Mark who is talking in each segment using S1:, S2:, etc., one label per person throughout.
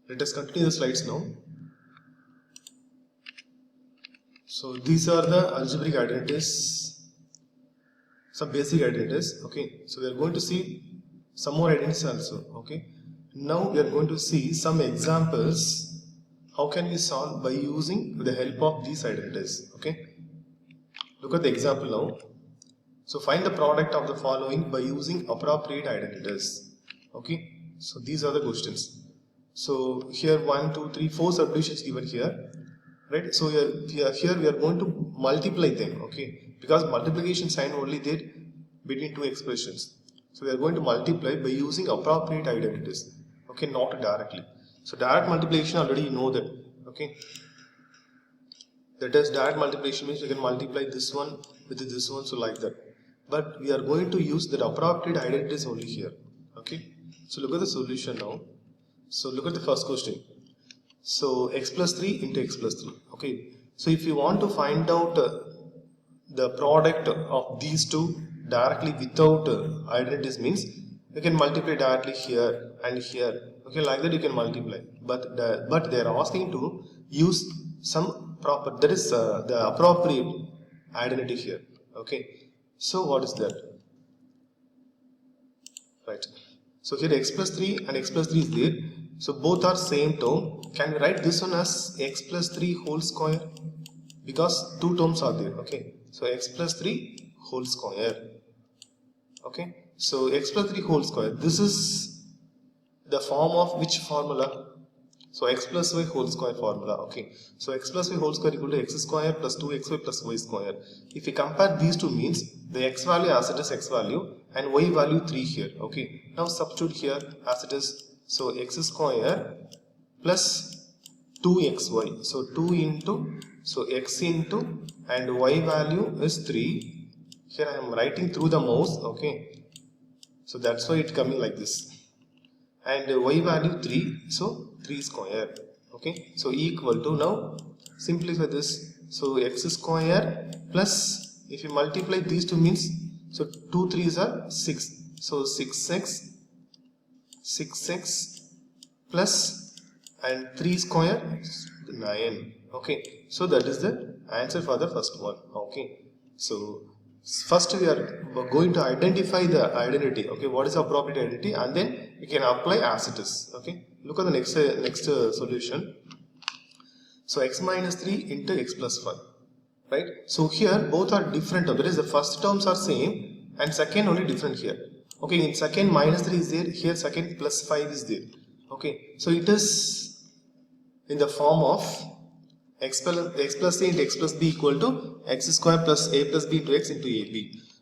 S1: Let us continue the slides now. So these are the algebraic identities, some basic identities. Okay, so we are going to see some more identities also. Okay, now we are going to see some examples. How can we solve by using the help of these identities? Okay, look at the example now. So find the product of the following by using appropriate identities. Okay, so these are the questions. So here 1, 2, 3, 4 subdivisions given here, right? So here we are going to multiply them, okay? Because multiplication sign only there between two expressions. So we are going to multiply by using appropriate identities, okay? Not directly. So direct multiplication already you know that, okay? That is direct multiplication means you can multiply this one with this one, so like that. But we are going to use the appropriate identities only here, okay? So look at the solution now. So look at the first question. So x plus 3 into x plus 3. Okay. So if you want to find out the product of these two directly without identities means you can multiply directly here and here. Okay, like that you can multiply. But they are asking to use some proper, that is the appropriate identity here. Okay. So what is that? Right. So here x plus 3 and x plus 3 is there. So both are same term. Can we write this one as x plus 3 whole square? Because two terms are there. Okay. So x plus 3 whole square. Okay. So x plus 3 whole square. This is the form of which formula? So x plus y whole square formula. Okay. So x plus y whole square equal to x square plus 2xy plus y square. If we compare these two means the x value as it is x value and y value 3 here. Okay. Now substitute here as it is. So x square plus 2xy. So 2 into, so x into, and y value is 3. Here I am writing through the mouse. Okay. So that's why it coming like this. And y value 3. So 3 square. Okay. So equal to, now simplify this. So x square plus, if you multiply these two means, so 2 3s are 6. So 6x plus and 3 square 9. Okay, so that is the answer for the first one. Okay, so first we are going to identify the identity. Okay, what is the appropriate identity, and then we can apply as it is. Okay, look at the next solution. So x minus 3 into x plus 5, right? So here both are different. That is, the first terms are same and second only different here. Okay, in second minus 3 is there, here second plus 5 is there. Okay, so it is in the form of x plus a into x plus b equal to x square plus a plus b into x into ab.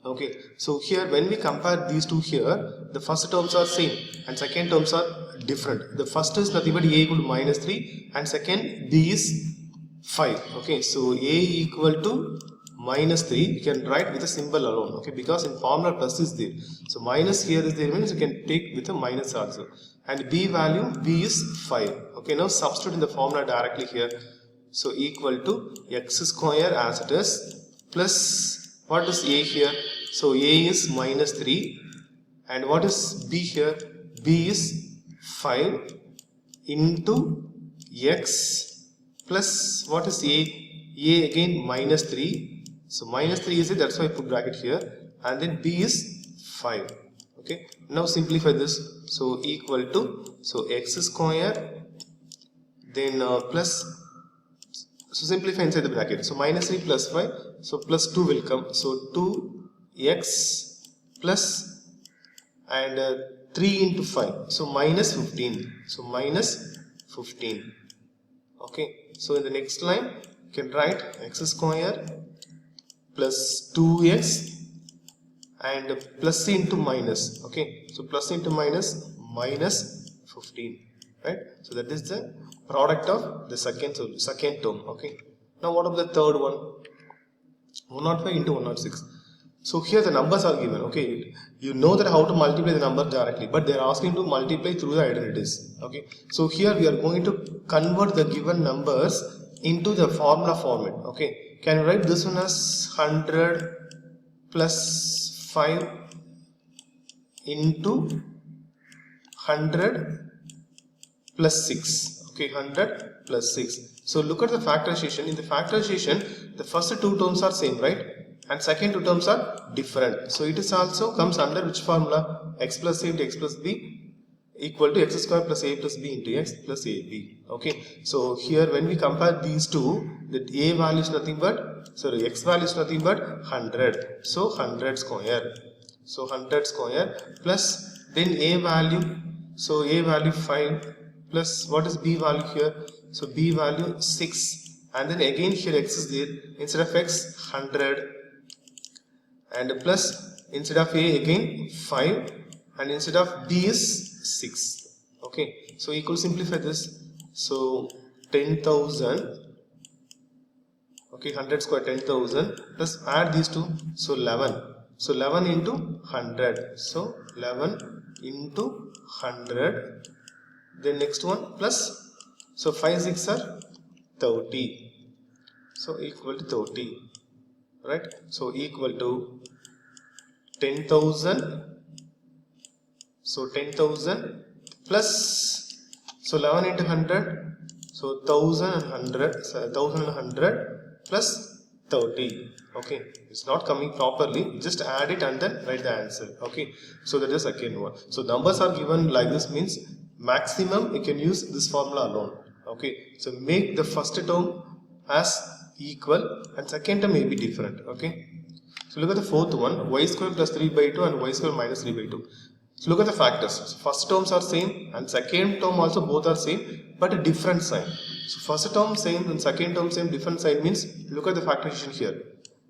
S1: Okay, so here when we compare these two here, the first terms are same and second terms are different. The first is nothing but a equal to minus 3 and second b is 5. Okay, so a equal to minus 3 you can write with a symbol alone. Okay, because in formula plus is there, so minus here is there means you can take with a minus also, and b value, b is 5. Okay, now substitute in the formula directly here. So equal to x square as it is plus, what is a here? So a is minus 3 and what is b here? B is 5 into x plus, what is a? A again minus 3. So minus 3 is it, that's why I put bracket here, and then b is 5. Okay, now simplify this. So equal to, so x square, then plus, so simplify inside the bracket. So minus 3 plus 5, so plus 2 will come. So 2x plus and 3 into 5, so minus 15. So minus 15. Okay, so in the next line you can write x square plus 2x and plus into minus. Okay, so plus into minus, minus 15, right? So that is the product of the second term. Okay, now what of the third one? 105 into 106. So here the numbers are given. Okay, you know that how to multiply the number directly, but they are asking to multiply through the identities. Okay, so here we are going to convert the given numbers into the formula format. Okay, can you write this one as 100 plus 5 into 100 plus 6. Okay, 100 plus 6. So look at the factorization. In the factorization, the first two terms are same, right? And second two terms are different. So it is also comes under which formula? X plus a into x plus b equal to x square plus a plus b into x plus ab. Okay, so here when we compare these two, that a value is nothing but, sorry, x value is nothing but 100. So 100 square. So 100 square plus then a value. So a value 5 plus what is b value here? So b value 6, and then again here x is there. Instead of x 100, and plus instead of a again 5, and instead of b is 6. Okay, so equal simplify this. So 10,000. Okay, 100 square 10,000 plus add these two. So 11. So 11 into 100. So 11 into 100. Then next one plus. So 5 6 are 30. So equal to 30. Right. So equal to 10,000. So 10,000 plus, so 11 into 100, so 1,100 plus 30. Okay, it's not coming properly, just add it and then write the answer. Okay, so that is the second one. So numbers are given like this means maximum you can use this formula alone. Okay, so make the first term as equal and second term may be different. Okay, so look at the fourth one, y square plus 3 by 2 and y square minus 3 by 2. So look at the factors. So first terms are same and second term also both are same but a different sign. So first term same and second term same, different sign means look at the factorization here.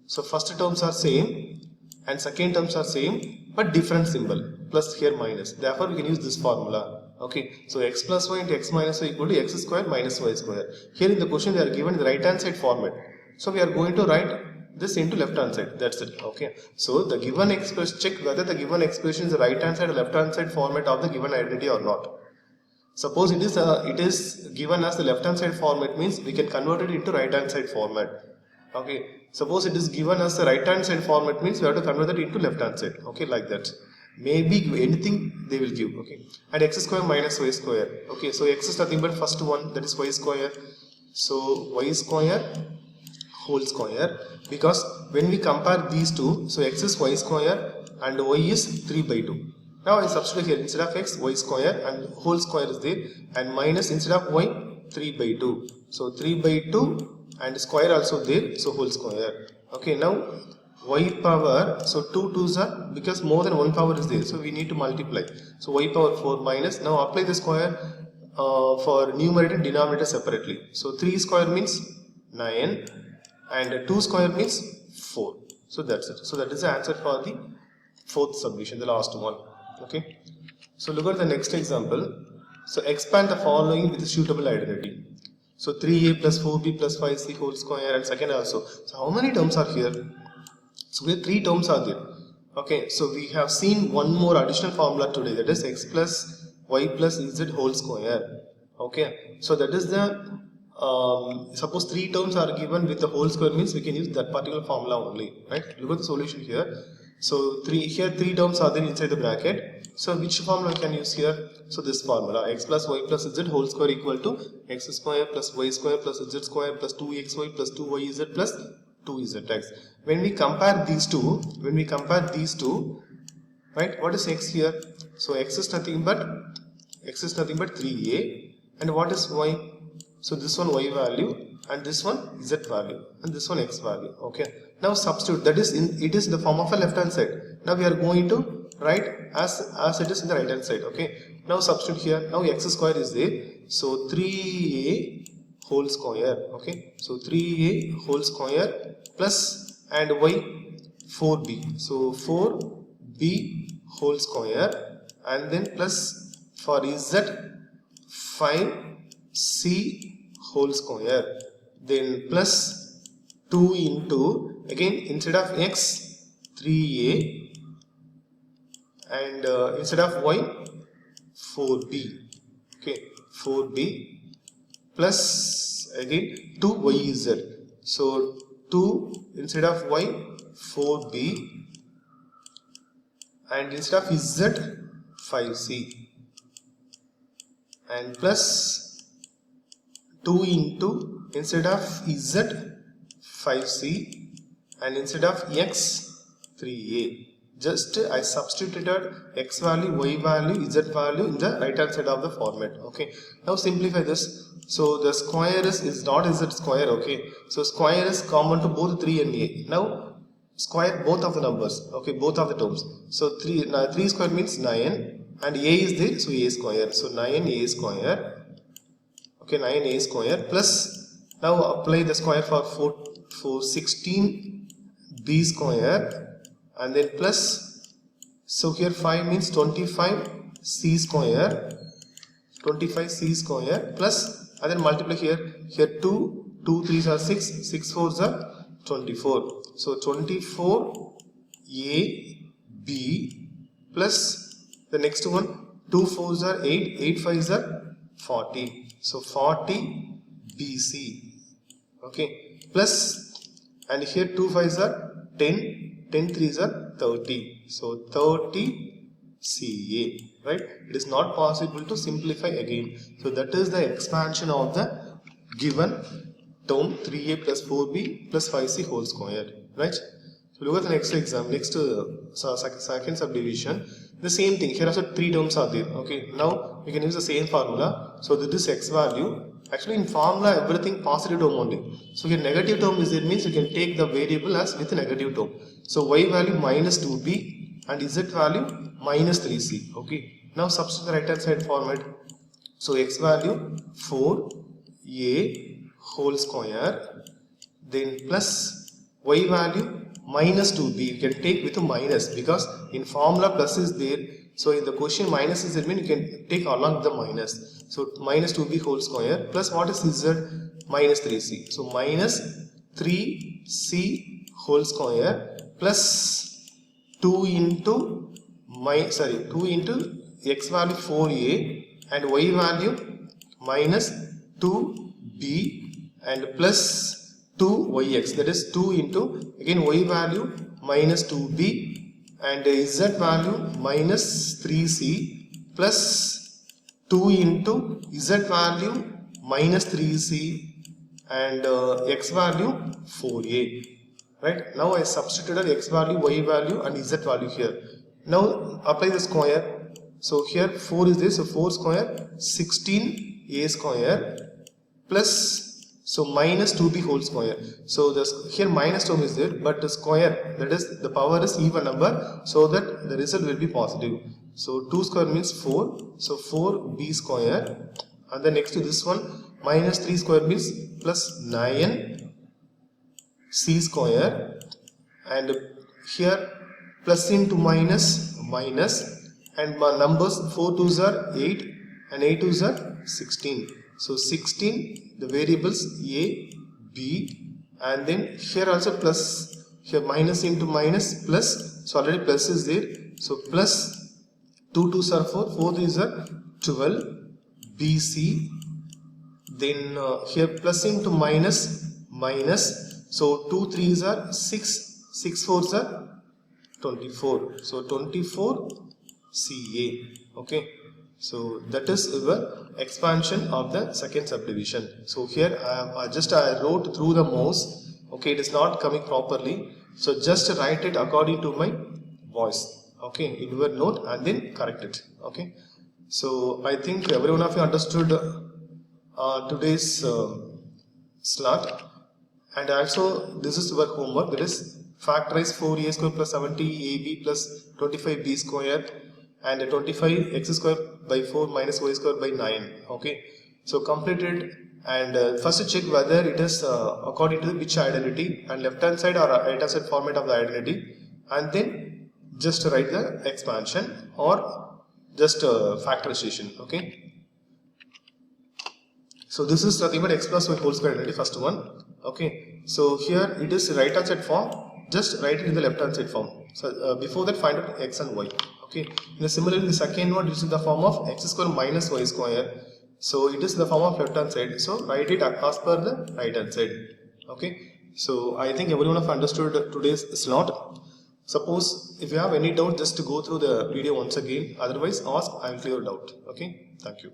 S1: So first terms are same and second terms are same but different symbol, plus here minus. Therefore we can use this formula. Okay, so x plus y into x minus y equal to x square minus y square. Here in the question they are given in the right hand side format. So we are going to write this into left hand side, that's it. Okay, so the given expression, check whether the given expression is the right hand side or left hand side format of the given identity or not. Suppose it is given as the left hand side format, means we can convert it into right hand side format. Okay, suppose it is given as the right hand side format, means we have to convert it into left hand side. Okay, like that. Maybe anything they will give. Okay, and x square minus y square. Okay, so x is nothing but first one, that is y square. So y square whole square, because when we compare these two, so x is y square and y is 3 by 2. Now I substitute here, instead of x, y square and whole square is there, and minus instead of y 3 by 2. So 3 by 2 and square also there, so whole square. Okay, now y power, so 2 2's are, because more than one power is there, so we need to multiply. So y power 4 minus, now apply the square for numerator and denominator separately. So 3 square means 9 and 2 square means 4. So that's it. So that is the answer for the fourth subdivision, the last one. Okay, so look at the next example. So expand the following with a suitable identity. So 3a plus 4b plus 5c whole square, and second also. So how many terms are here? So we have 3 terms are there. Okay, so we have seen one more additional formula today, that is x plus y plus z whole square. Okay, so that is the suppose 3 terms are given with the whole square, means we can use that particular formula only, right? Look at the solution here. So 3 terms are there inside the bracket. So which formula can use here? So this formula, x plus y plus z whole square equal to x square plus y square plus z square plus 2xy plus 2yz plus 2zx. When we compare these two, right, what is x here? So x is nothing but 3a, and what is y? So this one y value, and this one z value, and this one x value. Okay, now substitute, that is it is in the form of a left hand side. Now we are going to write as it is in the right hand side. Okay, now substitute here. Now x square is there, so 3a whole square. Okay, so 3a whole square plus, and y 4b, so 4b whole square, and then plus for z 5c whole square, then plus 2 into, again instead of x 3a, and instead of y 4b. Okay, 4b plus again 2yz, so 2 instead of y 4b, and instead of z 5c, and plus 2 into, instead of z, 5c, and instead of x, 3a. Just I substituted x value, y value, z value in the right hand side of the format. Okay, now simplify this. So the square is not z square. Okay, so square is common to both 3 and a. Now square both of the numbers. Okay, both of the terms. So 3 square means 9, and a is there, so a square. So 9a square. Okay, 9a square plus, now apply the square for 16b square, and then plus, so here 5 means 25c square, 25c square plus, and then multiply here 2 3s are 6, 6 4s are 24. So 24ab plus the next one, 2 4s are 8, 8 5s are 40. So 40 BC. Okay, plus, and here 2 5s are 10, 10 3s are 30. So 30 CA, right? It is not possible to simplify again. So that is the expansion of the given term 3a plus 4b plus 5c whole square, right? So look at the next exam, next second subdivision. The same thing, here also 3 terms are there. Okay, now we can use the same formula. So this x value, actually in formula everything positive term only. So here negative term is there, means you can take the variable as with a negative term. So y value minus 2b and z value minus 3c. Okay, now substitute the right hand side format. So x value 4a whole square, then plus y value minus 2b, you can take with a minus because in formula plus is there. So in the question minus is there, mean you can take along the minus. So minus 2b whole square plus what is z? Minus 3c. So minus 3c whole square plus 2 into 2 into x value 4a and y value minus 2b and plus 2yx, that is 2 into again y value minus 2b and z value minus 3c plus 2 into z value minus 3c and x value 4a, right? Now I substituted x value, y value and z value here. Now apply the square. So here 4 is this, so 4 square 16a square plus, so minus 2b whole square. So here minus term is there, but the square, that is the power is even number, so that the result will be positive. So 2 square means 4, so 4b square, and then next to this one minus 3 square means plus 9c square, and here plus into minus, and my numbers 4 2s are 8 and 8 2s are 16. So 16, the variables a, b, and then here also plus, here minus into minus plus, so already plus is there. So plus 2 2s are 4, 4 3s are 12 bc, then here plus into minus, so 2 3s are 6, 6 4s are 24. So 24 CA. Okay. So that is the expansion of the second subdivision. So here I wrote through the mouse. Okay, it is not coming properly. So just write it according to my voice. Okay, in your note and then correct it. Okay. So I think every one of you understood today's slot, and also this is our homework. That is factorize 4a square plus 70ab plus 25b square and 25x square by 4 minus y square by 9. Okay, so complete it, and first check whether it is according to which identity, and left hand side or right hand side format of the identity, and then just write the expansion or just factorization. Okay, so this is nothing but x plus y whole square identity, first one. Okay, so here it is right hand side form, just write it in the left hand side form. So before that find out x and y. Okay, similarly the second one is in the form of x square minus y square, so it is in the form of left hand side, so write it as per the right hand side. Okay, so I think everyone have understood today's slot. Suppose if you have any doubt, just to go through the video once again, otherwise ask, I will clear it out. Okay, thank you.